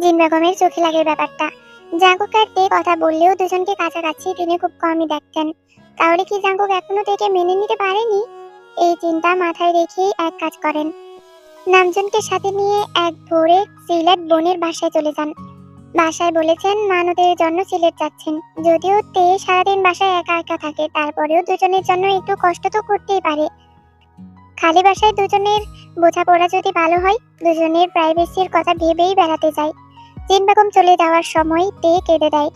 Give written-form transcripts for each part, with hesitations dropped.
জিন বেগমের চোখে লাগে ব্যাপারটা। জাঙ্কুক আর তে কথা বললেও দুজনকে কাছাকাছি তিনি খুব কমই দেখতেন। তাহলে কি জাঙ্কুক এখনো তেকে মেনে নিতে পারেনি? এই চিন্তা মাথায় রেখেই এক কাজ করেন। নামজনকে সাথে নিয়ে এক ভোরে সিলেট বোনের বাসায় চলে যান। বাসায় বলেছেন মানদের জন্য সিলেট যাচ্ছেন। যদিও তে সারাদিন বাসায় একা একা থাকে, তারপরেও দুজনের জন্য একটু কষ্ট তো করতেই পারে। খালি বাসায় দুজনের বোঝাপড়া যদি ভালো হয়, দুজনের প্রাইভেসির কথা ভেবেই বেড়াতে যায়। জিন বেগম চলে যাওয়ার সময় তে কেঁদে দেয়।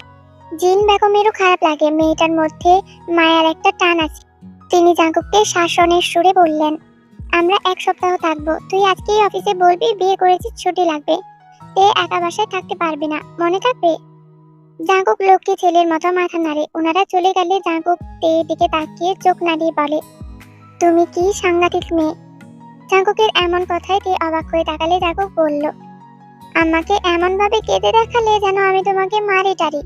জিন বেগমেরও খারাপ লাগে, মেয়েটার মধ্যে মায়ার একটা টান আছে। তিনি জাঙ্কুককে শাসনের সুরে বললেন, আমরা 1 সপ্তাহ থাকবো, তুই আজকেই অফিসে বলবি বিয়ে করেছিস, ছুটি লাগবে। তে একা বাসায় থাকতে পারবে না, মনে থাকবে? জাঙ্কুক লক্ষ্মী ছেলের মতো মাথা নাড়ে। ওনারা চলে গেলে জাঙ্কুক তের দিকে তাকিয়ে চোখ নাড়িয়ে বলে, তুমি কি সাংঘাতিক মেয়ে। জাঙ্কুকের এমন কথায় তে অবাক হয়ে তাকালে জাঙ্কুক বলল, আমাকে এমন ভাবে কেঁদে দেখালে যেন আমি তোমাকে মারি টারি।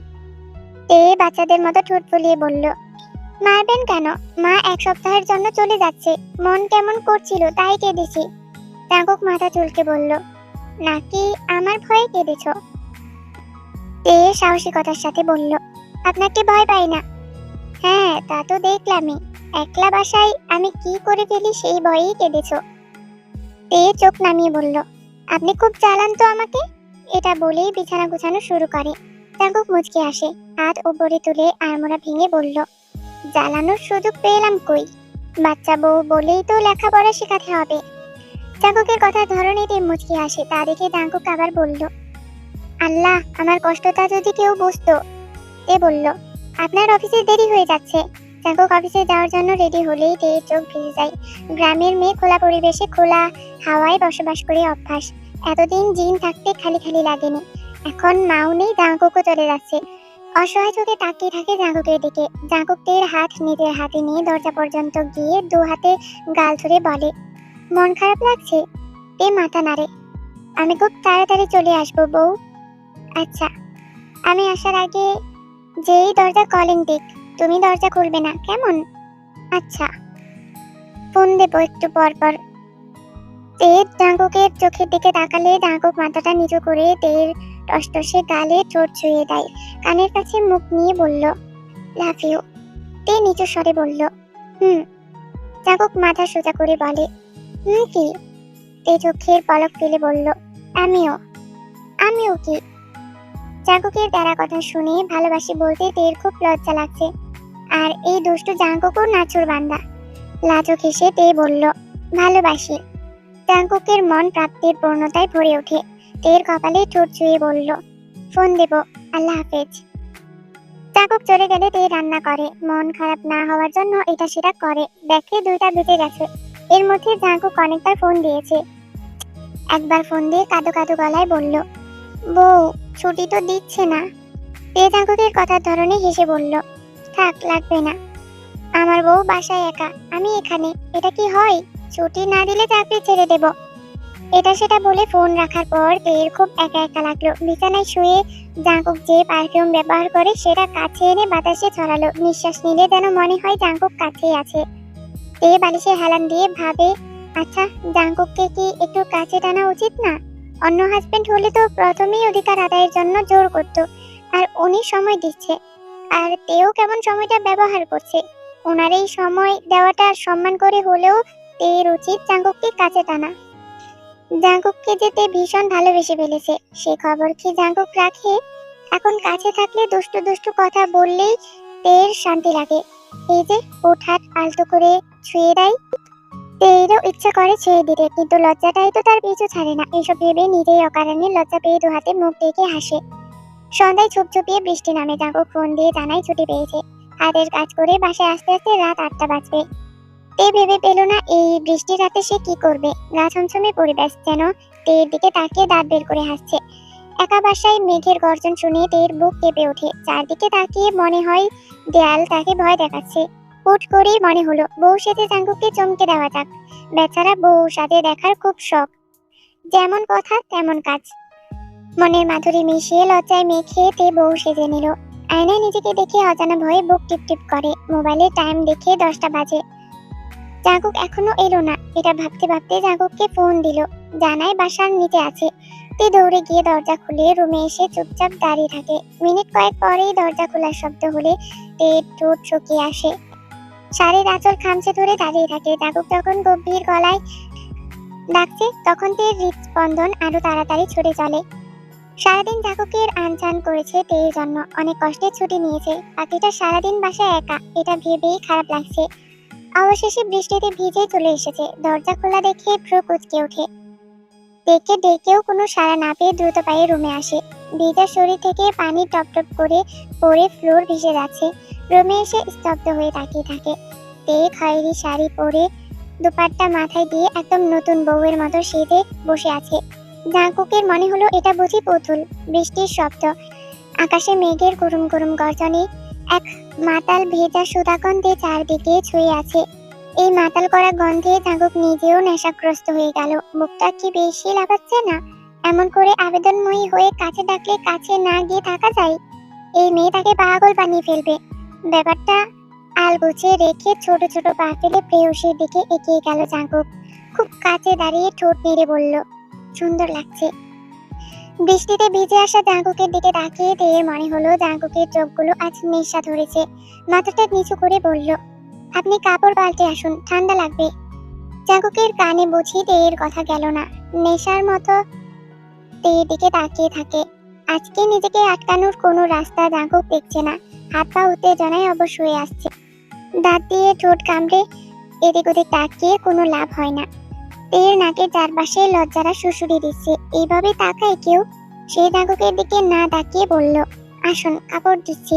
তে বাচ্চাদের মতো ঠোঁট ফুলিয়ে বলল, মারবেন কেন? মা 1 সপ্তাহের জন্য চলে যাচ্ছে, মন কেমন করছিল তাই কেঁদেছি। জাঙ্কুক মাথা চুলকে বলল, নাকি আমার ভয়ে কেঁদেছ? তে সাহসিকতার সাথে বলল, আপনাকে ভয় পাই না। হ্যাঁ, তা তো দেখলামই। একলা বাসায় আমি কি করে ফেলি সেই ভয়েই কেঁদেছ। তে চোখ নামিয়ে বলল, আপনি খুব জ্বালান তো আমাকে। এটা বলেই বিছানা গুছানো শুরু করে। জাঙ্কুক মুচকে আসে, হাত উপরে তুলে আড়মোড়া ভেঙে বলল, জ্বালানোর সুযোগ পেলাম কই? বাচ্চা বউ বলেই তো লেখাপড়া শেখাতে হবে। জাঙ্কুকের কথার ধরনে তে মুচকে আসে। তা দেখে জাঙ্কুক আবার বলল, আল্লাহ, আমার কষ্টটা যদি কেউ বুঝতো। তে বলল, আপনার অফিসে দেরি হয়ে যাচ্ছে। জাঙ্কুক অফিসে যাওয়ার জন্য রেডি হলেই তের চোখ ভিজে যায়। গ্রামের মেয়ে খোলা পরিবেশে খোলা হাওয়ায় বসবাস করে অভ্যাস। এতদিন জিন থাকতে খালি খালি লাগেনি। এখন মাও নেই, জাঙ্কুকও চলে যাচ্ছে। অসহায় চোখে তাকিয়ে থাকে জাঙ্কুকের দিকে। জাঙ্কুক তের হাত নিজের হাতে নিয়ে দরজা পর্যন্ত গিয়ে 2 হাতে গাল ধরে বলে, মন খারাপ লাগছে? তে মাথা নাড়ে। আমি খুব তাড়াতাড়ি চলে আসবো বউ। আচ্ছা। আমি আসার আগে যেই দরজা কলিং দিক, তুমি দরজা খুলবে না, কেমন? আচ্ছা। ফোন দেবো একটু পর পর। তে জাঙ্কুকের চোখের দিকে তাকালে জাঙ্কুক মাথাটা নিচু করে তের টসটসে গালে ঠোঁট ছুঁয়ে দেয়। কানের কাছে মুখ নিয়ে বলল, লাভ ইউ। তে নিচু স্বরে বলল, হুম। জাঙ্কুক মাথা সোজা করে বলে, হুম কি? তে চোখের পলক ফেলে বলল, আমিও। আমিও কি? জাঙ্কুকের তেরা কথা শুনে ভালোবাসি বলতে তের খুব লজ্জা লাগছে। আর এই দুষ্টু জাঙ্কুকও নাচুর বান্দা। লাজুক হেসে তে বলল, ভালোবাসি। জাঙ্কুকের মন প্রাপ্তির পূর্ণতায় ভরে ওঠে। তের কপালে ঠোঁট ছুঁয়ে বলল, ফোন দেব, আল্লাহ হাফেজ। জাঙ্কুক চলে গেলে তে রান্না করে। মন খারাপ না হওয়ার জন্য এটা সেটা করে। দেখে 2টা বেজে গেছে। এর মধ্যে জাঙ্কুক অনেকবার ফোন দিয়েছে। একবার ফোন দিয়ে কাঁদো কাঁদো গলায় বলল, বউ ছুটি তো দিচ্ছে না। তে জাঙ্কুকের কথার ধরনে হেসে বলল, থাক, লাগবে না। আমার বউ বাসায় একা, আমি এখানে, এটা কি হয়? ছুটি না দিলে চাকরি ছেড়ে দেব। এটা সেটা বলে ফোন রাখার পর তের খুব একা একা লাগলো। বিছানায় শুয়ে জাঙ্কুক যে পারফিউম ব্যবহার করে সেটা কাছে এনে বাতাসে ছড়ালো। নিঃশ্বাস নিলে যেন মনে হয় জাঙ্কুক কাছেই আছে। তে বালিশে হেলান দিয়ে ভাবে, আচ্ছা, জাঙ্কুককে কি একটু কাছে টানা উচিত না? অন্য হাজবেন্ড হলে তো প্রথমেই অধিকার আদায়ের জন্য জোর করত, আর উনি সময় দিচ্ছে। আর তেও কেমন সময়টা ব্যবহার করছে। ওনার এই সময় দেওয়াটা সম্মান করে হলেও তের উচিত জাঙ্কুককে কাছে টানা। জাঙ্কুককে যেতে ভীষণ ভালোবেসে ফেলেছে, সে খবর কি জাঙ্কুক রাখে? এখন কাছে থাকলে দুষ্টু দুষ্টু কথা বললেই তের শান্তি লাগে। এই যে ওঠাট আলতো করে ছুঁয়ে দেয়, তেরও ইচ্ছা করে ছুঁয়ে দিতে, কিন্তু লজ্জাটাই তো তার পিছু ছাড়ে না। এসব ভেবে নিজেই অকারণে লজ্জা পেয়ে 2 হাতে মুখ ঢেকে হাসে। সন্ধ্যায় ছুপছুপিয়ে বৃষ্টি নামে। জাঙ্কুক ফোন দিয়ে জানায় ছুটি পেয়েছে। হাতের কাজ করে বাসায় আসতে আসতে রাত 8টা বাজবে। তে ভেবে পেল না এই বৃষ্টির রাতে সে কি করবে। গা ছমছমে পরিবেশ যেন তের দিকে তাকিয়ে দাঁত বের করে হাসছে। একা বাসায় মেঘের গর্জন শুনে তের বুক কেঁপে ওঠে। চারদিকে তাকিয়ে মনে হয় দেয়াল তাকে ভয় দেখাচ্ছে। হুট করেই মনে হলো বউ সেজে জাঙ্কুককে চমকে দেওয়া যাক। বেচারা বউ সাথে দেখার খুব শখ। যেমন কথা তেমন কাজ। মনের মাধুরী মিশিয়ে লজ্জায় মেখে তে বউ সেজে নিল। আয়নায় নিজেকে দেখে অজানা ভয়ে বুক টিপ টিপ করে। মোবাইলে টাইম দেখে 10টা বাজে। জাঙ্কুক এখনো এলো না। এটা ভাবতে ভাবতে জাঙ্কুককে ফোন দিল। জানায় বাসার নিচে আছে। তে দৌড়ে গিয়ে দরজা খুলে রুমে এসে চুপচাপ দাঁড়িয়ে থাকে। মিনিট কয়েক পরেই দরজা খোলার শব্দ হলে তে ঠোঁট শুকিয়ে আসে। শাড়ির আঁচল খামচে ধরে দাঁড়িয়ে থাকে। জাঙ্কুক যখন গম্ভীর গলায় ডাকছে তখন তের হৃদস্পন্দন আরো তাড়াতাড়ি ছুটে চলে। সারাদিন জাঙ্কুকের আনচান করেছে তের জন্য, অনেক কষ্টে ছুটি নিয়েছে। পাখিটা সারাদিন বাসায় একা, এটা ভেবেই খারাপ লাগছে। অবশেষে বৃষ্টিতে ভিজে চলে এসেছে। দরজা খোলা দেখে ভ্রু কুঁচকে ওঠে। ডেকে ডেকেও কোনো সাড়া না পেয়ে দ্রুত পায়ে রুমে আসে। ভিজা শরীর থেকে পানি টপ টপ করে পড়ে ফ্লোর ভিজে যাচ্ছে। রুমে এসে স্তব্ধ হয়ে তাকিয়ে থাকে। তে খয়েরি শাড়ি পরে দুপাট্টা মাথায় দিয়ে একদম নতুন বউয়ের মতো সেজে বসে আছে। জাঙ্কুকের মনে হলো এটা বুঝি পুতুল। বৃষ্টির শব্দ, আকাশে মেঘের গরম গরম গর্জনে এক মাতাল ভেজা সুধাগন্ধে চারদিকে ছুঁয়ে আছে। এই মাতাল করা গন্ধে জাঙ্কুক নিজেও নেশাগ্রস্ত হয়ে গেল। মুখটা কি বেশি লাগাচ্ছে না? এমন করে আবেদনময়ী হয়ে কাছে ডাকলে কাছে না গিয়ে থাকা যায়? এই মেয়ে তাকে পাগল বানিয়ে ফেলবে। ব্যাপারটা আলগুছে রেখে ছোট ছোট পা ফেলে প্রেয়সীর দিকে এগিয়ে গেল জাঙ্কুক। খুব কাছে দাঁড়িয়ে ঠোঁট নেড়ে বলল, সুন্দর লাগছে। বৃষ্টিতে ভিজে আসা জাঙ্কুকের দিকে তাকিয়ে তের মনে হলো জাঙ্কুকের চোখগুলো আজ নেশা ধরেছে। মাথাটা নিচু করে বলল, আপনি কাপড় পাল্টে আসুন, ঠান্ডা লাগবে। জাঙ্কুকের কানে বুঝি তের কথা গেল না। নেশার মতো তের দিকে তাকিয়ে থাকে। আজকে নিজেকে আটকানোর কোনো রাস্তা জাঙ্কুক দেখছে না। হাত পা উত্তেজনায় অবশ হয়ে আসছে। দাঁত দিয়ে ঠোঁট কামড়ে এদিক ওদিক তাকিয়ে কোনো লাভ হয় না। তের নাকের চারপাশে লজ্জারা শুশুড়ি দিচ্ছে। এইভাবে তাকায় কেউ? সে জাঙ্কুকের দিকে না তাকিয়ে বলল, আসুন, কাপড় দিচ্ছি।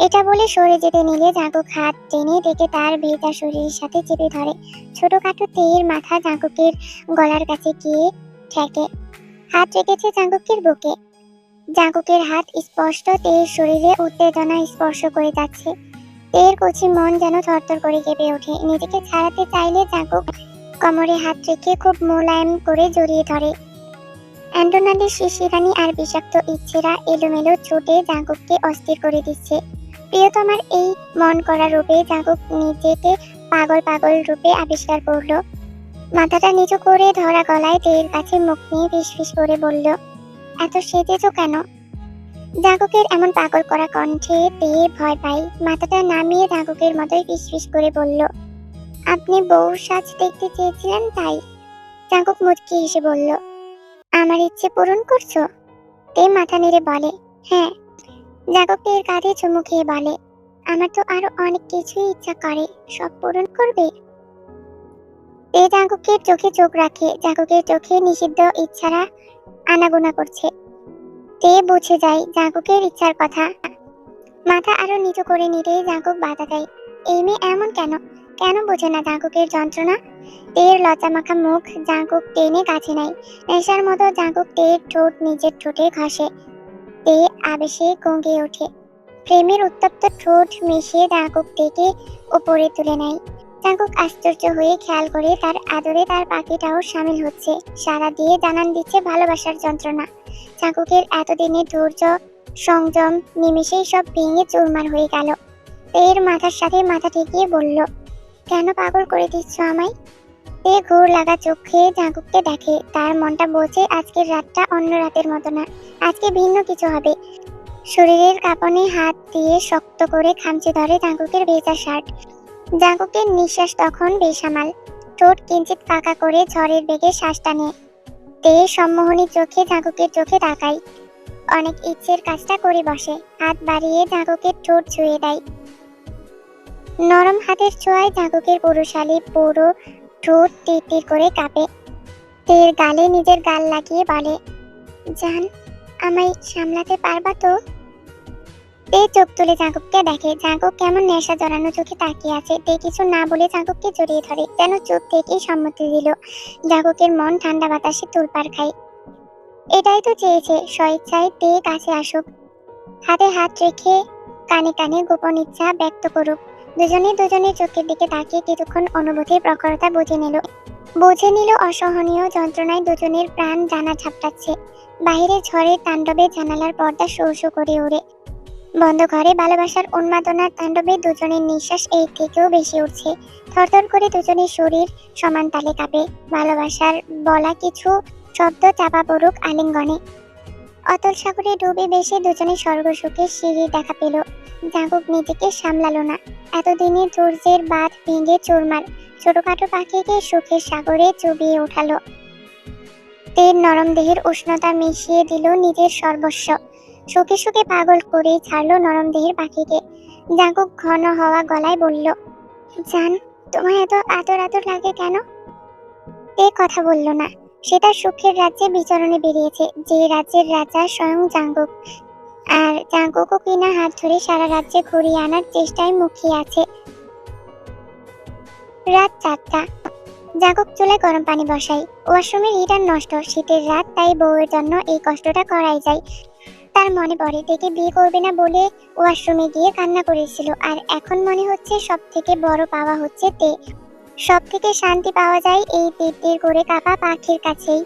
এটা বলে সরে যেতে নিলে জাঙ্কুক হাত টেনে ডেকে তার ভেজা শরীরের সাথে চেপে ধরে। ছোটখাটো তের মাথা জাঙ্কুকের গলার কাছে গিয়ে ঠেকে। হাত রেখেছে জাঙ্কুকের বুকে। জাঙ্কুকের হাত স্পষ্ট তের শরীরে উত্তেজনা স্পর্শ করে যাচ্ছে। তের কচি মন যেন থরথর করে কেঁপে ওঠে। নিজেকে ছাড়াতে চাইলে জাঙ্কুক কোমরে হাত রেখে খুব মোলায়েম করে জড়িয়ে ধরে। অ্যান্টোনালির শিশিরানি আর বিষাক্ত ইচ্ছেরা এলোমেলো ছুটে জাঙ্কুককে অস্থির করে দিচ্ছে। প্রিয়তমার এই মন করা রূপে জাঙ্কুক নিজেকে পাগল পাগল রূপে আবিষ্কার করলো। মাথাটা নিচু করে ধরা গলায় তের কাছে মুখ নিয়ে ফিসফিস করে বলল, এত সেজেছো কেন? জাঙ্কুকের এমন পাগল করা কণ্ঠে তে ভয় পাই। মাথাটা নামিয়ে জাঙ্কুকের মতোই ফিসফিস করে বলল, আপনি বউর সাজ দেখতে চেয়েছিলেন তাই। জাঙ্কুক মুচকি হেসে বলল, আমার ইচ্ছে পূরণ করছো? তে মাথা নেড়ে বলে, হ্যাঁ। জাঙ্কুক তের কাঁধে চুমু খেয়ে বলে, আমার তো আরো অনেক কিছুই ইচ্ছা করে, সব পূরণ করবে? তে জাঙ্কুকের চোখে চোখ রাখে। জাঙ্কুকের চোখে নিষিদ্ধ ইচ্ছারা আনাগোনা করছে। তে বুঝে যায় জাঙ্কুকের ইচ্ছার কথা। মাথা আরো নিচু করে নিতেই জাঙ্কুক বাধা দেয়। এই মেয়ে এমন কেন? কেন বোঝে না জাঙ্কুকের যন্ত্রণা? তের লজ্জা মাখা মুখ জাঙ্কুক টেনে কাছে নেয়। নেশার মতো জাঙ্কুক তের ঠোঁট নিজের ঠোঁটে ঘষে। তে আবেশে গঙ্গিয়ে ওঠে। প্রেমের উত্তপ্ত ঠোঁট মিশিয়ে জাঙ্কুক তেকে উপরে তুলে নেয়। জাঙ্কুক আশ্চর্য হয়ে খেয়াল করে তার আদরে তার পাখিটাও সামিল হচ্ছে। সারা দিয়ে জানান দিচ্ছে ভালোবাসার যন্ত্রণা। জাঙ্কুকের এতদিনের ধৈর্য সংযম নিমেষেই সব ভেঙে চুরমার হয়ে গেল। তের মাথার সাথে মাথা ঠেকিয়ে বলল, কেন পাগল করে দিচ্ছ আমায়? তে ঘোর লাগা চোখে জাঙ্কুককে দেখে। তার মনটা বোঝে আজকের রাতটা অন্য রাতের মতো না, আজকে ভিন্ন কিছু হবে। শরীরের কাঁপনে হাত দিয়ে শক্ত করে খামচে ধরে জাঙ্কুকের ভেজা শার্ট। জাঙ্কুকের নিঃশ্বাস তখন বেসামাল। ঠোঁট কিঞ্চিত ফাঁকা করে ঝড়ের বেগে শ্বাস টানে। তে সম্মোহনী চোখে জাঙ্কুকের চোখে তাকায়। অনেক ইচ্ছের কাজটা করে বসে। হাত বাড়িয়ে জাঙ্কুকের ঠোঁট ছুঁয়ে দেয়। নরম হাতের ছোঁয়ায় জাঙ্কুকের পুরুষালী পুরো ঠোঁট তীর তীর করে কাঁপে। তের গালে নিজের গাল লাগিয়ে বলে, জান, আমায় সামলাতে পারবা তো? তে চোখ তুলে জাঙ্কুককে দেখে। জাঙ্কুক কেমন নেশা জড়ানো চোখে তাকিয়ে আছে। তে কিছু না বলে জাঙ্কুককে জড়িয়ে ধরে, যেন চোখ থেকেই সম্মতি দিল। জাঙ্কুকের মন ঠান্ডা বাতাসে তোলপাড় খায়। এটাই তো চেয়েছে, স্বইচ্ছায় তে কাছে আসুক, হাতে হাত রেখে কানে কানে গোপন ইচ্ছা ব্যক্ত করুক। দুজনেই দুজনের চোখের দিকে তাকিয়ে কিছুক্ষণ অনুভূতির প্রখরতা বুঝে নিল অসহনীয় যন্ত্রণায় দুজনের প্রাণ জানা ঝাপটাচ্ছে। বাহিরে ঝড়ের তাণ্ডবে জানালার পর্দা শো শো করে ওড়ে। বন্ধ ঘরে ভালোবাসার উন্মাদনার তাণ্ডবে দুজনের নিঃশ্বাস এর থেকেও বেশি উঠছে। থরথর করে দুজনের শরীর সমান তালে কাঁপে। ভালোবাসার বলা কিছু শব্দ চাপা পড়ুক আলিঙ্গনে। অতল সাগরে ডুবে বেশে দুজনে স্বর্গসুখের সিঁড়ি দেখা পেল। জাঙ্কুক নিজেকে সামলালো না। এতদিনের ধৈর্যের বাঁধ ভেঙে চুরমার। ছোটখাটো পাখিকে সুখের সাগরে চুবিয়ে উঠালো। তের নরম দেহের উষ্ণতা মিশিয়ে দিল নিজের সর্বস্ব। সুখে সুখে পাগল করেই ছাড়লো নরম দেহের পাখিকে। জাঙ্কুক ঘন হওয়া গলায় বলল, জান, তোমায় এত আদর আদর লাগে কেন? তে কথা বলল না। সে তার সুখের রাজ্যে বিচরণে বেরিয়েছে, যে রাজ্যের রাজা স্বয়ং জাঙ্কুক। আর জাঙ্কুকও কিনা হাত ধরে সারা রাজ্যে ঘুরিয়ে আনার চেষ্টায় মুখিয়ে আছে। রাত 4টা। জাঙ্কুক চুলায় গরম পানি বসাই। ওয়াশরুমের হিটার নষ্ট, শীতের রাত, তাই বউয়ের জন্য এই কষ্টটা করাই যায়। তার মনে পড়ে তেকে বিয়ে করবে না বলে ওয়াশরুমে গিয়ে কান্না করেছিল, আর এখন মনে হচ্ছে সব থেকে বড় পাওয়া হচ্ছে তে। সব থেকে শান্তি পাওয়া যায় এই তীর করে কাঁপা পাখির কাছেই।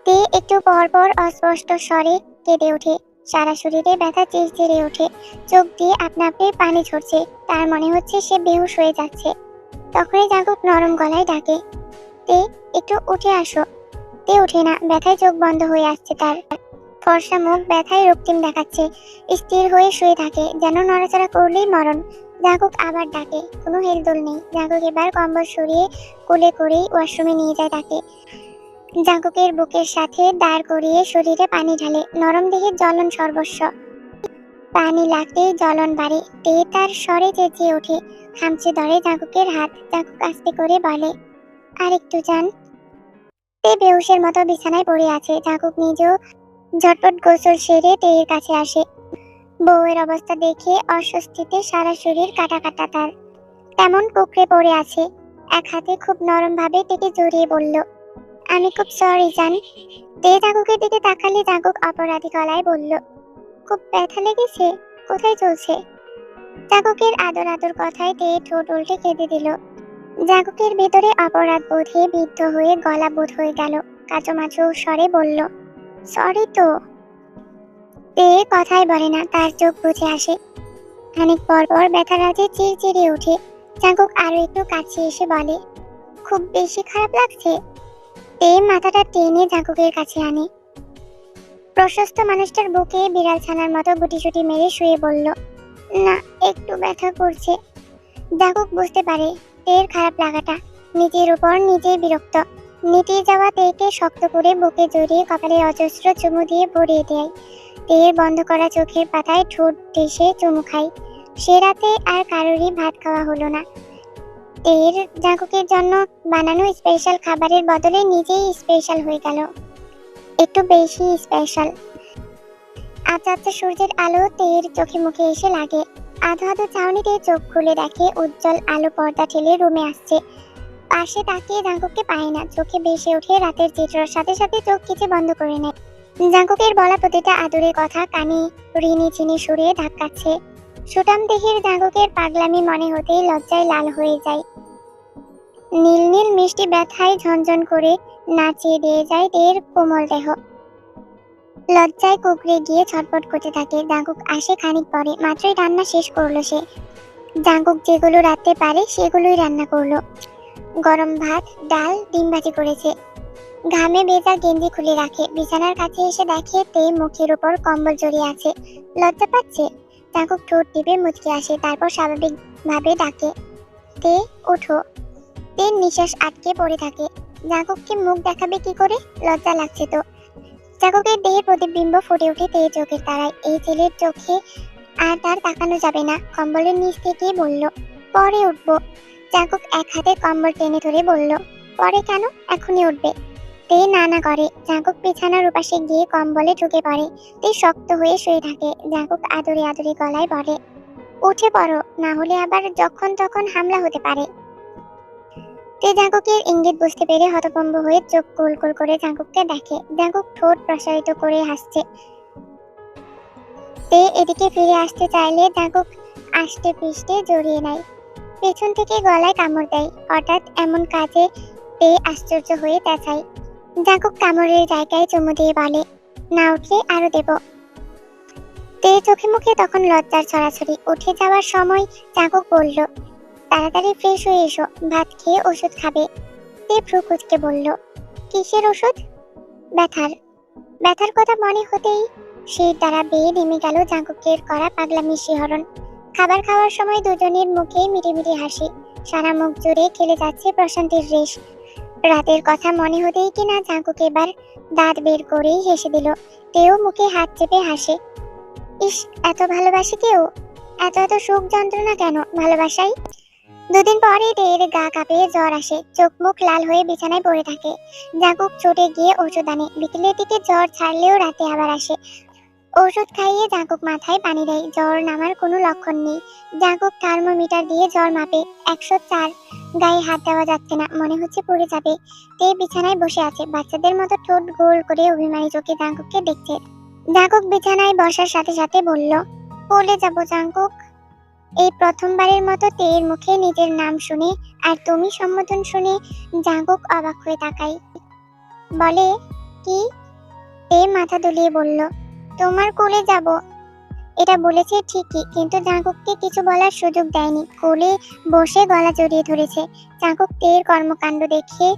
তে একটু পর পর অস্পষ্ট স্বরে কেঁদে ওঠে। সারা শরীরে ব্যথা চিরচিরে ওঠে। চোখ দিয়ে আপনা আপনি পানি ঝরছে। তার মনে হচ্ছে সে বেহুশ হয়ে যাচ্ছে। তখনই জাঙ্কুক নরম গলায় ডাকে, তে, একটু উঠে আসো। তে ওঠে না, ব্যথায় চোখ বন্ধ হয়ে আসছে তার। ফর্সা মুখ ব্যথায় রক্তিম দেখাচ্ছে। স্থির হয়ে শুয়ে থাকে, যেন নড়াচড়া করলেই মরণ। জাঙ্কুক আবার ডাকে, কোনো হেলদোল নেই। জাঙ্কুক এবার কম্বল সরিয়ে কোলে করেই ওয়াশরুমে নিয়ে যায় তাকে। জাঙ্কুকের বুকের সাথে দাঁড় করিয়ে শরীরে পানি ঢালে। নরম দেহে জ্বলন সর্বস্ব। পানি লাগতেই জ্বলন বাড়ে। তে তার স্বরে চেঁচিয়ে ওঠে, খামচে ধরে জাঙ্কুকের হাত। জাঙ্কুক আস্তে করে বলে, আর একটু যান। তে বেহুশের মতো বিছানায় পড়ে আছে। জাঙ্কুক নিজেও ঝটপট গোসল সেরে তেয়ের কাছে আসে। বউয়ের অবস্থা দেখে অস্বস্তিতে সারা শরীর কাটা কাটা তার। তেমন কুকড়ে পড়ে আছে। এক হাতে খুব নরম ভাবে তেকে জড়িয়ে বলল, আমি খুব সরি জান। তে জাঙ্কুকের দিকে তাকালে জাঙ্কুক অপরাধী গলায় বলল, খুব ব্যথা লেগেছে? কোথায় চলছে? জাঙ্কুকের আদর আদর কথায় তে ঠোঁট উল্টে কেঁদে দিল। জাঙ্কুকের ভেতরে অপরাধ বোধে বিদ্ধ হয়ে গলা বোধ হয়ে গেল। কাঁচোমাচো স্বরে বলল, সরি তো। তে কথাই বলে না, তার চোখ বুজে আসে। খানিক পর পর ব্যথার রাজে চিরচিরে ওঠে। জাঙ্কুক আরো একটু কাছে এসে বলে, খুব বেশি খারাপ লাগছে? তে মাথাটা টেনে জাঙ্কুকের কাছে আনে। প্রশস্ত মানুষটার বুকে বিড়াল ছানার মতো গুটিসুটি মেরে শুয়ে বলল, না, একটু ব্যথা করছে। জাঙ্কুক বুঝতে পারে তের খারাপ লাগাটা। নিজের উপর নিজেই বিরক্ত। নিতে যাওয়া তেকে শক্ত করে বুকে জড়িয়ে কপালে অজস্র চুমু দিয়ে ভরিয়ে দেয়। তের বন্ধ করা চোখের পাতায় ঠোঁট ঠেসে চুমু খায়। সে রাতে আর কারোরই ভাত খাওয়া হলো না। তের জাঙ্কুকের জন্য বানানো স্পেশাল খাবারের বদলে নিজেই স্পেশাল হয়ে গেল, একটু বেশি স্পেশাল। আচ্ছা আচ্ছা সূর্যের আলো তের চোখে মুখে এসে লাগে। আধো আধো চাউনিতে চোখ খুলে দেখে উজ্জ্বল আলো পর্দা ঠেলে রুমে আসছে। পাশে তাকিয়ে জাঙ্কুককে পায় না। চোখে ভেসে ওঠে রাতের চিত্রর সাথে সাথে চোখ কিছু বন্ধ করে নেয়। জাঙ্কুকের বলা প্রতিটা আদুরে কথা কানে ঋণী চিনি সুরে ধাক্কাচ্ছে। সুটাম দেহের জাঙ্কুকের পাগলামি মনে হতেই লজ্জায় লাল হয়ে যায়। নীল নীল মিষ্টি ব্যথায় ঝনঝন করে নাচিয়ে দিয়ে যায় তের কোমল দেহ। লজ্জায় কুকড়ে গিয়ে ছটফট করতে থাকে। জাঙ্কুক আসে খানিক পরে। মাত্রই রান্না শেষ করলো সে। জাঙ্কুক যেগুলো রাঁধতে পারে সেগুলোই রান্না করলো। গরম ভাত, ডাল, ডিম ভাজি করেছে। ঘামে ভেজা গেঞ্জি খুলে রাখে। বিছানার কাছে এসে দেখে তে মুখের উপর কম্বল জড়িয়ে আছে। লজ্জা পাচ্ছে। জাঙ্কুক ঠোঁট টিপে মুচকে আসে, তারপর স্বাভাবিক ভাবে ডাকে, তে, ওঠো। তে নিঃশ্বাস আটকে পড়ে থাকে। জাঙ্কুককে মুখ দেখাবে কি করে? লজ্জা লাগছে তো। জাঙ্কুকের দেহের প্রতিবিম্ব ফুটে ওঠে তে চোখের তারায়। এই ছেলের চোখে আর তার তাকানো যাবে না। কম্বলের নিচ থেকে বলল, পরে উঠবো। জাঙ্কুক এক হাতে কম্বল টেনে ধরে বলল, পরে কেন? এখনই উঠবে। তে না না করে। জাঙ্কুক বিছানার উপাসে গিয়ে কম্বলে ঢুকে পড়ে। তে শক্ত হয়ে শুয়ে থাকে। জাঙ্কুক আদরে আদরে গলায় বলে, উঠে পড়ো, না হলে আবার যখন তখন হামলা হতে পারে। তে জাঙ্কুকের ইঙ্গিত বুঝতে পেরে হতভম্ব হয়ে চোখ গোল গোল করে জাঙ্কুককে দেখে। জাঙ্কুক ঠোঁট প্রসারিত করে হাসছে। তে এদিকে ফিরে আসতে চাইলে জাঙ্কুক আষ্টে পৃষ্ঠে জড়িয়ে নেয়। পেছন থেকে গলায় কামড় দেয়। হঠাৎ এমন কাজে তে আশ্চর্য হয়ে চেঁচায়। জাঙ্কুক কামড়ের জায়গায় চুমু দিয়ে বলে, না উঠলে আরো দেব। তে চোখে মুখে তখন লজ্জার ছড়াছড়ি। উঠে যাওয়ার সময় জাঙ্কুক বলল, তাড়াতাড়ি ফ্রেশ হয়ে এসো, ভাত খেয়ে ওষুধ খাবে। তে ভ্রু কুঁচকে বলল, কিসের ওষুধ? ব্যথার ব্যথার কথা মনে হতেই সেই দ্বারা বেয়ে নেমে গেল জাঙ্কুকের করা পাগলামি শিহরণ। খাবার খাওয়ার সময় দুজনের মুখে মিটিমিটি হাসি, সারা মুখ জুড়ে খেলে যাচ্ছে প্রশান্তির রেশ। রাতের কথা মনে হতেই কিনা জাঙ্কুক এবার দাঁত বের করেই হেসে দিল। তেও মুখে হাত চেপে হাসে। ইস, এত ভালোবাসে কেউ, এত এত সুখ যন্ত্রণা কেন ভালোবাসাই। দুদিন পরে তের গা কাঁপে জ্বর আসে, চোখ মুখ লাল হয়ে বিছানায় পড়ে থাকে। জাঙ্কুক ছুটে গিয়ে ওষুধ আনে। বিকেলের দিকে জ্বর ছাড়লেও রাতে আবার আসে। ওষুধ খাইয়ে জাঙ্কুক মাথায় পানি দেয়, জ্বর নামার কোনো লক্ষণ নেই। জাঙ্কুক থার্মোমিটার দিয়ে জ্বর মাপে 104। গায়ে হাত দেওয়া যাচ্ছে না, মনে হচ্ছে পড়ে যাবে। তে বিছানায় বসে আছে, বাচ্চাদের মতো ঠোঁট গোল করে অভিমানী চোখে জাঙ্কুককে দেখছে। জাঙ্কুক বিছানায় বসার সাথে সাথে বলল, পড়ে যাব জাঙ্কুক। এই প্রথমবারের মতো তের মুখে নিজের নাম শুনে আর তুমি সম্বোধন শুনে জাঙ্কুক অবাক হয়ে তাকায়। বলে, কি? তে মাথা দুলিয়ে বলল, তোমার কোলে যাব। এটা বলেছে ঠিকই, কিন্তু জাঙ্কুককে কিছু বলার সুযোগ দেয়নি। কোলে বসে গলা জড়িয়ে ধরেছে। জাঙ্কুক তের কর্মকাণ্ড দেখে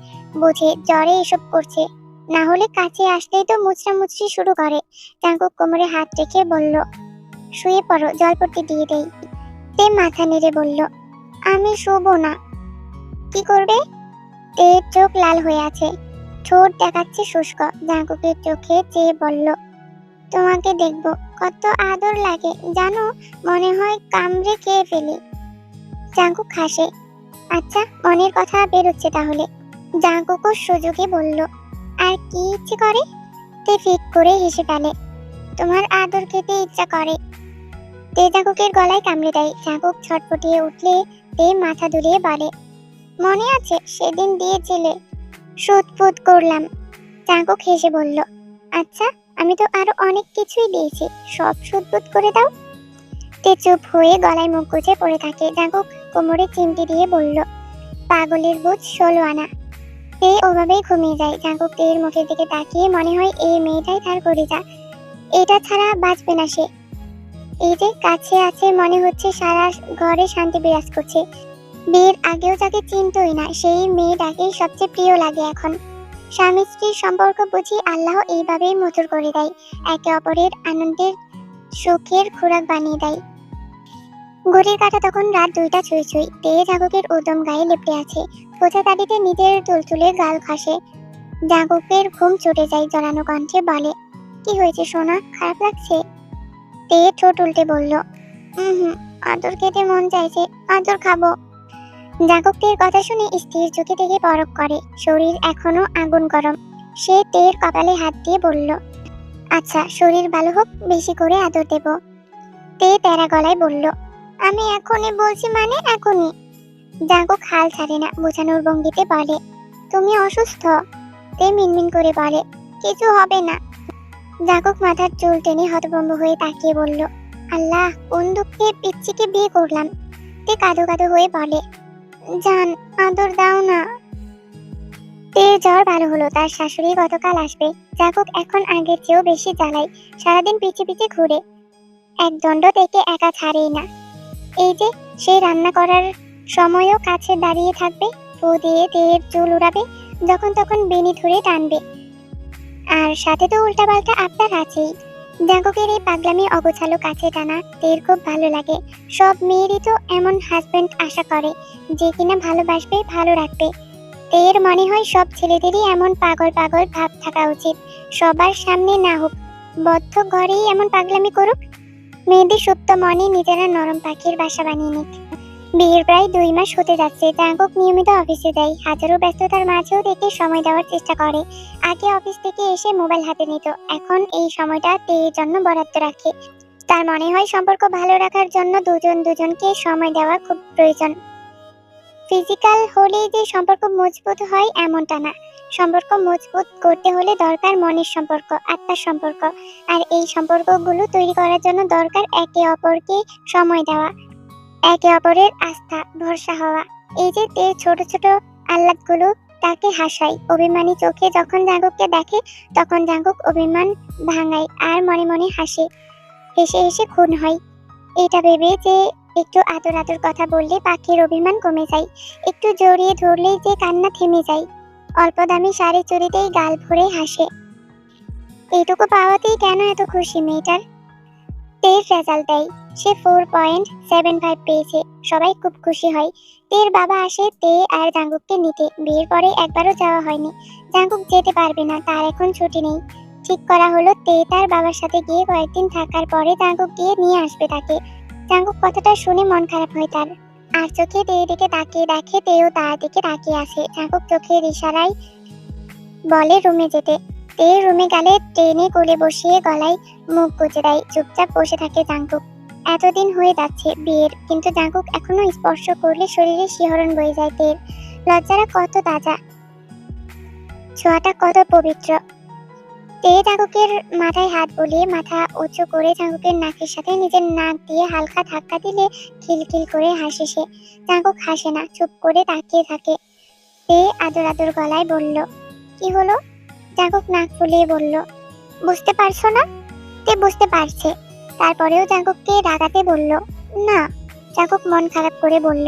বোঝে জ্বরে এসব করছে, না হলে কাছে আসলেই তো মুচড়ামুচড়ি শুরু করে। জাঙ্কুক কোমরে হাত রেখে বলল, শুয়ে পড়ো, জলপট্টি দিয়ে দেই। তে মাথা নেড়ে বলল, আমি শোবো না। কি করবে? তের চোখ লাল হয়ে আছে, ঠোঁট দেখাচ্ছে শুষ্ক। জাঙ্কুকের চোখে চেয়ে বলল, তোমাকে দেখব, কত আদর লাগে জানো, মনে হয় কামড়ে খেয়ে ফেলি। জাঙ্কুক হাসে, আচ্ছা মনের কথা বেরোচ্ছে তাহলে। জাঙ্কুকও সুযোগে বলল, আর কি ইচ্ছে করে? তে ফিক করে হেসে ফেলে, তোমার আদর খেতে ইচ্ছা করে। তে জাঙ্কুকের গলায় কামড়ে দেয়। জাঙ্কুক ছটফটিয়ে উঠলে তে মাথা দুলিয়ে বলে, মনে আছে সেদিন দিয়েছিলে? সুদপুত করলাম। জাঙ্কুক হেসে বলল, আচ্ছা আমি তো আরো অনেক কিছুই দিয়েছি, সব সুদপুত করে দাও। তে চুপ হয়ে গলায় মুখ গুজে পড়ে থাকে। জাঙ্কুক কোমরে চিমটি দিয়ে বলল, পাগলের বুঝ 16 আনা। তে ওভাবেই ঘুমিয়ে যায়। জাঙ্কুক তের মুখের দিকে তাকিয়ে মনে হয় এই মেয়েটাই তার কলিজা, এটা ছাড়া বাঁচবে না সে। এই যে কাছে আছে, মনে হচ্ছে সারা ঘরে শান্তি বিরাজ করছে। বিয়ের আগেও যাকে চিনতই না সেই মেয়েটাকেই সবচেয়ে প্রিয় লাগে এখন। স্বামী স্ত্রীর সম্পর্ক বুঝি আল্লাহ এইভাবেই মধুর করে দেয়, একে অপরের আনন্দের সুখের খোরাক বানিয়ে দেয়। ঘড়ির কাঁটা তখন রাত 2টা ছুঁই ছুঁই। তে জাঙ্কুকের উদম গায়ে লেপটে আছে, পোছা তাড়িতে নিজের তুলতুলে গাল ঘষে। জাঙ্কুকের ঘুম ছুটে যায়, জড়ানো কণ্ঠে বলে, কি হয়েছে সোনা, খারাপ লাগছে? তে ঠোঁট উল্টে বলল, হুম, আদর খেতে মন চাইছে, আদর খাবো। জাঙ্কুক তের কথা শুনে স্থির চোখে থেকে পরখ করে, শরীর এখনো আগুন গরম। সে তের কপালে হাত দিয়ে বলল, আচ্ছা শরীর ভালো হোক, বেশি করে আদর দেব। তে তেরা গলায় বলল, আমি এখনই বলছি মানে এখনই। জাঙ্কুক হাল ছাড়ে না, বোঝানোর ভঙ্গিতে বলে, তুমি অসুস্থ? তে মিনমিন করে বলে, কিছু হবে না। জাঙ্কুক মাথার চুল টেনে হতভম্ব হয়ে তাকিয়ে বলল, আল্লাহ, কোন দুঃখে পিচ্চিকে বিয়ে করলাম। তে কাঁদো কাঁদো হয়ে বলে, জান আদর দাও না। তের জ্বর ভালো হলো, তার শাশুড়ি গতকাল আসবে। জাঙ্কুক এখন আগের চেয়েও বেশি জ্বালায়, সারাদিন পিছে পিছে ঘুরে, এক দণ্ড থেকে একা ছাড়েই না। এই যে সে রান্না করার সময়ও কাছে দাঁড়িয়ে থাকবে, ফু দিয়ে তের চুল উড়াবে, যখন তখন বেনি ধরে টানবে, আর সাথে তো উল্টাপাল্টা আবদার আছেই। জাঙ্কুকের এই পাগলামি অগোছালো কাছে টানা তের খুব ভালো লাগে। সব মেয়েরই তো এমন হাজবেন্ড আশা করে, যে কিনা ভালোবাসবে, ভালো রাখবে। তের মনে হয় সব ছেলেদেরই এমন পাগল পাগল ভাব থাকা উচিত, সবার সামনে না হোক, বদ্ধ ঘরেই এমন পাগলামি করুক। মেয়েদের সুপ্ত মনে নিজেরা নরম পাখির বাসা বানিয়ে নিক। বিয়ের প্রায় 2 মাস হতে যাচ্ছে। জাঙ্কুক নিয়মিত অফিসে যায়, হাজারো ব্যস্ততার মাঝেও দেখে সময় দেওয়ার চেষ্টা করে। আগে অফিস থেকে এসে মোবাইল হাতে নিত, এখন এই সময়টা তের জন্য বরাদ্দ রাখে। তার মনে হয় সম্পর্ক ভালো রাখার জন্য দুজন দুজনকে সময় দেওয়া খুব প্রয়োজন। ফিজিক্যাল হলেই যে সম্পর্ক মজবুত হয় এমনটা না, সম্পর্ক মজবুত করতে হলে দরকার মনের সম্পর্ক, আত্মার সম্পর্ক। আর এই সম্পর্কগুলো তৈরি করার জন্য দরকার একে অপরকে সময় দেওয়া, একে অপরের আস্থা, ভরসা হওয়া। এই যে তের ছোট ছোট আহ্লাদগুলো তাকে হাসায়। অভিমানী চোখে যখন জাঙ্কুককে দেখে, তখন জাঙ্কুক অভিমান ভাঙায় আর মনে মনে হাসে, হেসে হেসে খুন হয়। এটা ভেবে যে একটু আদর আদর কথা বললে পাখির অভিমান কমে যায়, একটু জড়িয়ে ধরলেই যে কান্না থেমে যায়, অল্প দামি শাড়ি চুড়িতেই গাল ভরে হাসে। এইটুকু পাওয়াতেই কেন এত খুশি মেয়েটার? তের রেজাল্ট দেয়, সে 4.75 পেয়েছে। সবাই খুব খুশি হয়। তের বাবা আসে তে আর জাঙ্কুককে নিতে। বিয়ের পরে একবারও যাওয়া হয়নি। জাঙ্কুক যেতে পারবে না, তার এখন ছুটি নেই। ঠিক করা হলো তে তার বাবার সাথে গিয়ে কয়েকদিন থাকার পরে জাঙ্কুক গিয়ে নিয়ে আসবে তাকে। জাঙ্কুক কথাটা শুনে মন খারাপ হয় তার। আর চোখে তের দিকে তাকিয়ে দেখে তেও তার দিকে তাকিয়ে আছে। জাঙ্কুক চোখের ইশারায় বলে রুমে যেতে। তে রুমে গেলে ট্রেনে কোলে বসিয়ে গলায় মুখ গুজে দেয়। চুপচাপ বসে থাকে জাঙ্কুক। এতদিন হয়ে যাচ্ছে বিয়ের, কিন্তু জাঙ্কুক এখনো স্পর্শ করলে শরীরে শিহরণ বয়ে যায় তের। লজ্জারা কত তাজা, ছোঁয়াটা কত পবিত্র। তে জাঙ্কুকের মাথায় হাত বুলিয়ে মাথা উঁচু করে জাঙ্কুকের নাকের সাথে নিজের নাক দিয়ে হালকা ধাক্কা দিলে খিলখিল করে হাসে সে। জাঙ্কুক হাসে না, চুপ করে তাকিয়ে থাকে। তে আদর আদর গলায় বলল, কি হলো? জাঙ্কুক নাক ফুলিয়ে বলল, বুঝতে পারছো না? তে বুঝতে পারছে, তারপরেও জাঙ্কুককে রাগাতে বলল, না। জাঙ্কুক মন খারাপ করে বলল,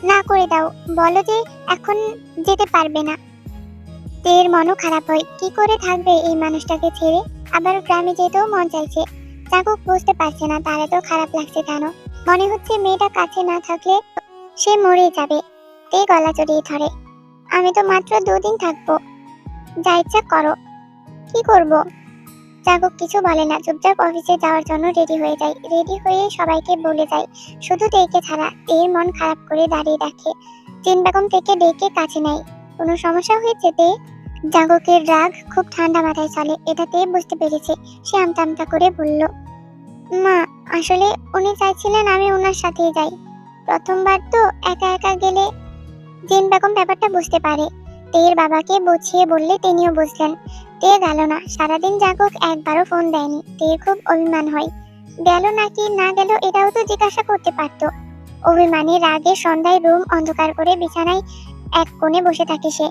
না করে দাও, বলো যে এখন যেতে পারবে না। তের মনও খারাপ হয়, কি করে থাকবে এই মানুষটাকে ছেড়ে? আবার গ্রামে যেতেও মন চাইছে। জাঙ্কুক বুঝতে পারছে না তার এত খারাপ লাগছে কেন। মনে হচ্ছে মেয়েটা কাছে না থাকলে সে মরে যাবে। তে গলা জড়িয়ে ধরে, আমি তো মাত্র 2 দিন থাকবো, যা ইচ্ছা করো। কি করব? জাঙ্কুক কিছু বলে না, চুপচাপ অফিসে যাওয়ার জন্য রেডি হয়ে যায়। রেডি হয়ে সবাইকে বলে যায়, শুধু তেকে ছাড়া। তের মন খারাপ করে দাঁড়িয়ে দেখে। জিন বেগম তেকে ডেকে কাছে নেয়। কোনো সমস্যা হয়েছে তে? জাঙ্কুকের রাগ খুব ঠান্ডা মাথায় চলে, এটা তে বুঝতে পেরেছে। সে আমতা আমতা করে বলল, মা, আসলে উনি চাইছিলেন আমি ওনার সাথেই যাই। প্রথমবার তো একা একা গেলে। জিন বেগম ব্যাপারটা বুঝতে পারে। তের বাবাকে বুঝিয়ে বললে তিনিও বুঝলেন। তে গেল না। সারাদিন জাঙ্কুক একবারও ফোন দেয়নি। তের খুব অভিমান হয়। গেল নাকি না গেল এটাও তো জিজ্ঞাসা করতে পারত। অভিমানী রাগে সন্ধ্যায় রুম অন্ধকার করে বিছানায় এক কোণে বসে থাকে সে।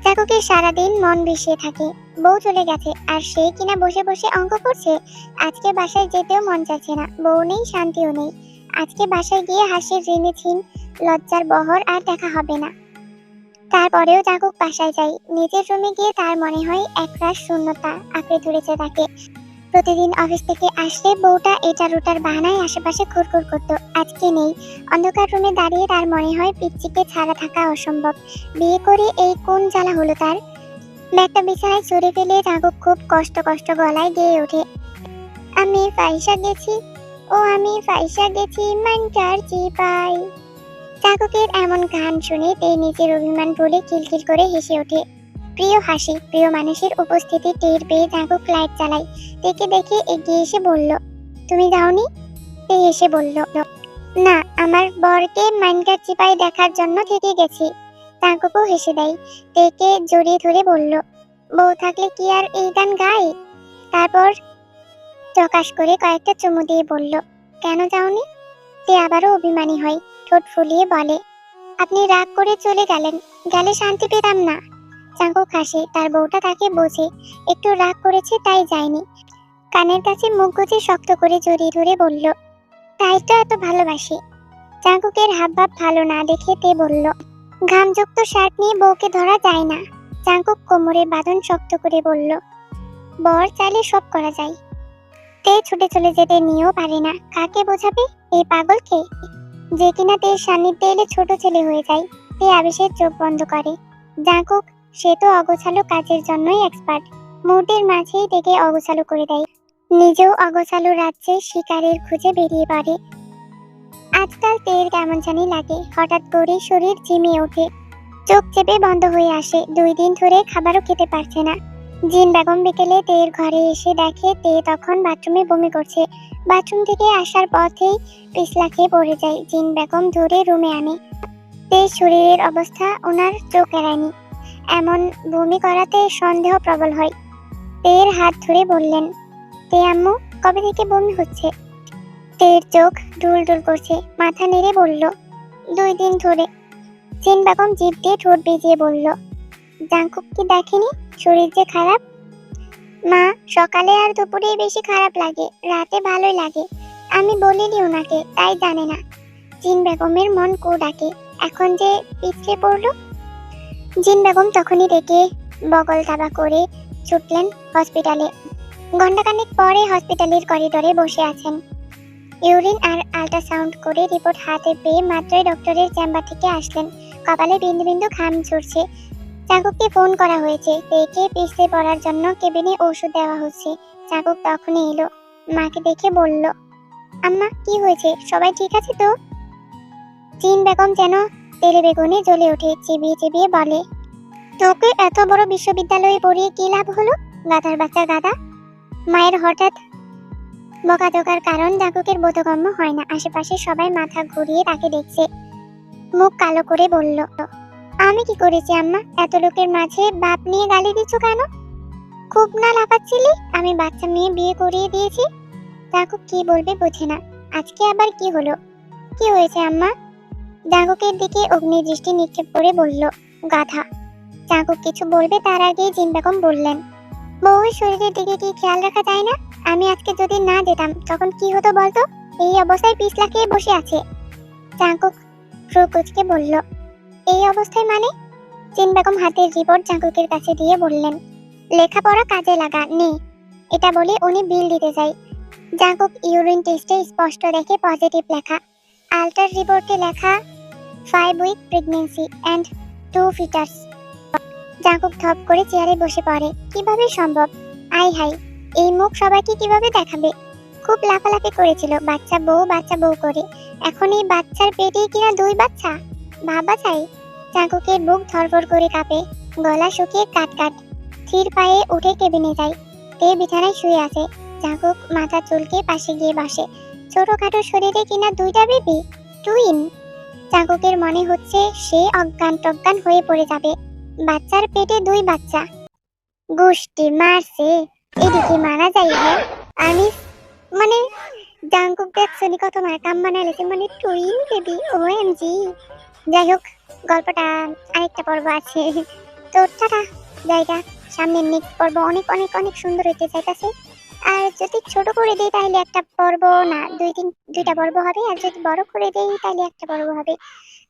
জাঙ্কুকের সারাদিন মন বিষিয়ে থাকে। বউ চলে গেছে আর সে কিনা বসে বসে অঙ্ক করছে। আজকে বাসায় যেতেও মন চাচ্ছে না। বউ নেই, শান্তিও নেই। আজকে বাসায় গিয়ে হাসির ঋণেছিন লজ্জার বহর আর দেখা হবে না। তারপরেও জাঙ্কুক বাসায় যায়। নিজের রুমে গিয়ে তার মনে হয় একরাশ শূন্যতা আঁকড়ে ধরেছে তাকে। প্রতিদিন অফিস থেকে আসলে বউটা এটার ওটার বাহানায় আশেপাশে ঘুরঘুর করতো, আজকে নেই। অন্ধকার রুমে দাঁড়িয়ে তার মনে হয় পিচ্চিকে ছাড়া থাকা অসম্ভব। বিয়ে করে এই কোন জ্বালা হলো তার। ব্যাগটা বিছানায় ছুঁড়ে ফেলে জাঙ্কুক খুব কষ্ট কষ্ট গলায় গেয়ে ওঠে, আমি ফাইসা গেছি, ও আমি ফাইসা গেছি মানটার চিপাই। জাঙ্কুকের এমন গান শুনে তে নিজের অভিমান ভুলে খিলখিল করে হেসে ওঠে। প্রিয় হাসি, প্রিয় মানুষের উপস্থিতি টের পেয়ে জাঙ্কুক লাইট চালায়। তেকে দেখে এগিয়ে এসে বলল, তুমি যাওনি? তে এসে বলল, না, আমার বরকে মাইনকার চিপাই দেখার জন্য থেকে গেছি। জাঙ্কুকও হেসে দেয়। তেকে জড়িয়ে ধরে বলল, বউ থাকলে কি আর এই গান গায়? তারপর প্রকাশ করে কয়েকটা চুমু দিয়ে বলল, কেন যাওনি? তে আবারও অভিমানী হয়, ঠোঁট ফুলিয়ে বলে, আপনি রাগ করে চলে গেলেন, গেলে শান্তি পেতাম না। জাঙ্কুক হাসে, তার বউটা তাকে বোঝে। একটু রাগ করেছে তাই যায়নি। কানের কাছে মুখ গুজে শক্ত করে জড়িয়ে ধরে বলল, তাই তো এত ভালোবাসি। জাঙ্কুকের হাবভাব ভালো না দেখে তে বলল, ঘামযুক্ত শার্ট নিয়ে বউকে ধরা যায় না। জাঙ্কুক কোমরের বাঁধন শক্ত করে বলল, বর চাইলে সব করা যায়। তে ছুটে চলে যেতে নিয়েও পারে না। কাকে বোঝাবে? এই পাগলকে, যে কিনা তের সান্নিধ্যে এলে ছোট ছেলে হয়ে যায়। তে আবেশের চোখ বন্ধ করে। জাঙ্কুক, সে তো অগোছালো কাজের জন্যই এক্সপার্ট। মুহূর্তের মাঝেই তেকে অগোছালো করে দেয়। নিজেও অগোছালো রাজ্যে শিকারের খুঁজে বেরিয়ে পড়ে। আজকাল তের কেমন জানি লাগে। হঠাৎ করে শরীর ঝিমিয়ে ওঠে, চোখ চেপে বন্ধ হয়ে আসে। 2 দিন ধরে খাবারও খেতে পারছে না। জিন বেগম বিকেলে তের ঘরে এসে দেখে তে তখন বাথরুমে বমি করছে। বাথরুম থেকে আসার পথেই পিছলা খেয়ে পড়ে যায়। জিন বেগম ধরে রুমে আনে। তের শরীরের অবস্থা ওনার চোখ এড়ায়নি। এমন বমি করাতে সন্দেহ প্রবল হয়। তের হাত ধরে বললেন, তে আম্মু, কবে থেকে বমি হচ্ছে? তের চোখ ডুল ডুল করছে, মাথা নেড়ে বলল, 2 দিন ধরে। জিন বেগম জিভ দিয়ে ঠোঁট ভিজিয়ে বলল, জাঙ্কুক কি দেখেনি শরীর যে খারাপ? মা, সকালে আর দুপুরে বেশি খারাপ লাগে, রাতে ভালোই লাগে। আমি বলিনি ওনাকে, তাই জানে না। জিন বেগমের মন কো ডাকে, এখন যে পিছলে পড়লো। জিন বেগম তখনই ডেকে বগল দাবা করে ছুটলেন হসপিটালে। ঘন্টাখানেক পরে হসপিটালের করিডোরে বসে আছেন। ইউরিন আর আল্ট্রাসাউন্ড করে রিপোর্ট হাতে পেয়ে মাত্রই ডক্টরের চেম্বার থেকে আসলেন। কপালে বিন্দু বিন্দু ঘাম ঝরছে। চাকুককে ফোন করা হয়েছে, পেটে পিছলে পড়ার জন্য কেবিনে ওষুধ দেওয়া হচ্ছে। চাকুক তখনই এলো, মাকে দেখে বলল, আম্মা কি হয়েছে, সবাই ঠিক আছে তো? জিন বেগম যেন তেলে বেগুনে জ্বলে ওঠে, চিবিয়ে চিবিয়ে বলে, তোকে এত বড় বিশ্ববিদ্যালয়ে পড়িয়ে কি লাভ হলো, গাধার বাচ্চা গাধা। মায়ের হঠাৎ বকাঝকার কারণ জাঙ্কুকের বোধগম্য হয় না। আশেপাশে সবাই মাথা ঘুরিয়ে তাকে দেখছে। মুখ কালো করে বলল, আমি কি করেছি আম্মা, এত লোকের মাঝে বাপ নিয়ে গালি দিচ্ছ কেন? খুব না লাফাচ্ছিলি, আমি বাচ্চা মেয়ে বিয়ে করিয়ে দিয়েছি। জাঙ্কুক কি বলবে বোঝে না। আজকে আবার কি হলো? কি হয়েছে আম্মা? জাঙ্কুকের দিকে অগ্নি দৃষ্টি নিক্ষেপ করে বলল, গাধা। জাঙ্কুক কিছু বলবে তার আগেই জিন বেগম বললেন, বউয়ের শরীরের দিকে কি খেয়াল রাখা যায় না? আমি আজকে যদি না যেতাম তখন কি হতো বলতো? এই অবস্থায় পিছলা খেয়ে বসে আছে। জাঙ্কুক ভ্রু কুঁচকে বলল, এই অবস্থায় মানে? জিন বেগম হাতের রিপোর্ট জাঙ্কুকের কাছে দিয়ে বললেন, লেখাপড়া কাজে লাগা নে। এটা বলে উনি বিল দিতে যাই। জাঙ্কুক ইউরিন টেস্টে স্পষ্ট দেখে পজিটিভ লেখা। আল্ট্রার রিপোর্টে লেখা 5 উইক প্রেগন্যান্সি অ্যান্ড 2 ফিটার্স। জাঙ্কুক ধপ করে চেয়ারে বসে পড়ে। কিভাবে সম্ভব? আই হাই, এই মুখ সবাইকে কিভাবে দেখাবে? খুব লাফালাফি করেছিল বাচ্চা বউ করে, এখন এই বাচ্চার পেটে কিনা 2 বাচ্চা। ভাবা যায়। জাঙ্কুকের বুক ধরফর করে কাঁপে, গলা শুকিয়ে কাট। ধীর পায়ে উঠে কেবিনে যায়। তে বিছানায় শুয়ে আছে। জাঙ্কুক মাথা চুলকে পাশে গিয়ে বসে। ছোটখাটো শরীরে কিনা 2টা বেবি, টুইন। জাঙ্কুকের মনে হচ্ছে সে অজ্ঞান টজ্ঞান হয়ে পড়ে যাবে। বাচ্চার পেটে 2 বাচ্চা, গোষ্ঠী মারছে। এদিকে মারা যায়। হ্যাঁ আমি মানে জাঙ্কুক দেখছনি কত মার কাম বানাইছে, মানে টুইন বেবি, ওএমজি। যাই হোক, গল্পটা আরেকটা পর্ব আছে। তো টাটা, জায়গা সামনের নেক্সট পর্ব অনেক অনেক অনেক সুন্দর হইতে চাইতেছে। আর যদি ছোট করে দেই তাহলে একটা পর্ব না 2-3 পর্ব হবে, আর যদি বড় করে দেই তাহলে একটা পর্ব হবে।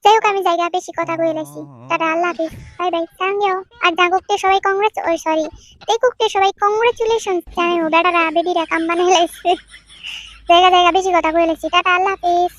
যাই হোক, আমি জায়গা বেশি কথা কয়ে লাইছি। টাটা, আল্লাহ হাফিজ, বাই বাই, সাঙ্গেও। আর জাঙ্কুককে সবাই দেখুককে সবাই কংগ্রেচুলেশন জানাই। বেটারা বেডিরা কাম বানাই লাইছে। জায়গা বেশি কথা কয়ে লাইছি। টাটা, আল্লাহ হাফিজ।